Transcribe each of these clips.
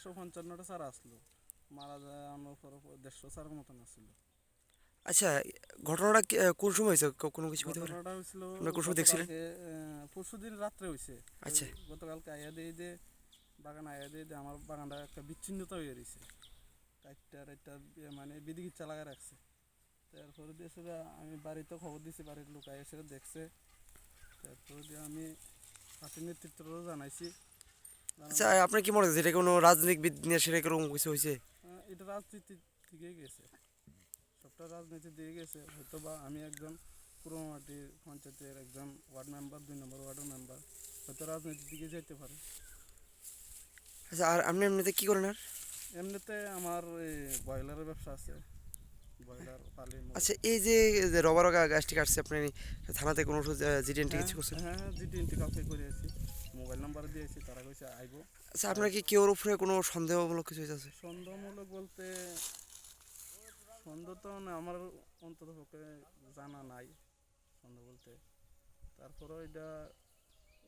155টা চারা আসলো, মারা যায় আমার পর 150 চারার মতন আসলো। আচ্ছা, ঘটনাটা কোন সময় হয়েছে, কোনো কিছু হতে পারে? ঘটনাটা হয়েছিল আপনারা কোন সময় দেখছিলেন? গতকালকে, পরশুদিন রাত্রে হয়েছে। তো আচ্ছা গতকালকে আইয়া দিয়ে যে বাগান আইয়া দিয়ে যে আমার বাগানটা একটা বিচ্ছিন্নতা হয়ে রয়েছে, কাইটটা রাইটটা মানে বিধিগিচ্ছা লাগায় রাখছে। তারপরে দিয়ে সেটা আমি বাড়িতে খবর দিয়েছি, বাড়ির লোক আইয়া সেটা দেখছে। তারপরে দিয়ে আমি পার্টির নেতৃত্বও জানাইছি, আচ্ছা, জানানোর আপনার কি মনে হচ্ছে এটা কোনো রাজনৈতিক নিয়ে সেটা এরকম কিছু হয়েছে? এটা রাজনীতির দিকেই গেছে, সবটা রাজনীতির দিকে গেছে। হয়তো বা আমি একজন পুরোমাটির পঞ্চায়েতের একজন ওয়ার্ড মেম্বার, 2 নম্বর ওয়ার্ডের মেম্বার, হয়তো রাজনীতির দিকে যেতে পারে। আচ্ছা, আর আপনি এমনিতে কি করেন আর? এমনিতে আমার এই ব্রয়লারের ব্যবসা আছে, ব্রয়লার পালি আচ্ছা, মূলত। এই যে যে রবার গাছটি কাটছে আপনি, থানাতে কোনো ওষুধ জিডিএনটি হ্যাঁ কিছু করছেন? হ্যাঁ হ্যাঁ, জিটি কাউকে করিয়েছি, মোবাইল নাম্বার দিয়েছি, তারা কইছে আইব। আচ্ছা, তারা আপনার কি কেউর উপরে কোনো সন্দেহমূলক কিছু হয়েছে আছে? সন্দেহমূলক বলতে সন্দেহ তো না, আমার অন্তত পক্ষে জানা নাই সন্দেহ বলতে। তারপরও এটা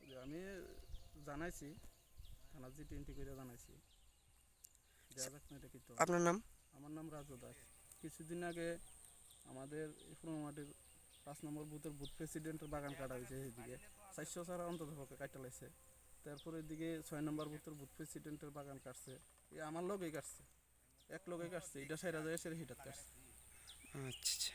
যে আমি জানাইছি, থানা জিটি এন্ট্রি করে জানাইছি, দেওয়া যাক না এটা কি তো। আপনার নাম? আমার নাম রাজু দাস। কিছুদিন আগে আমাদের মাটির 5 নম্বর বুথের বুথ প্রেসিডেন্টের বাগান কাটা হয়েছে, এইদিকে 400 ছাড়া অন্তত পক্ষে কাটা লাগছে। তারপরে এদিকে 6 নম্বর বুথের বুথ প্রেসিডেন্টের বাগান কাটছে, এই আমার লগেই কাটছে, এক লগেই কাটছে, এটা সেরা যায় সেরা হিটাত কাটছে। আচ্ছা আচ্ছা।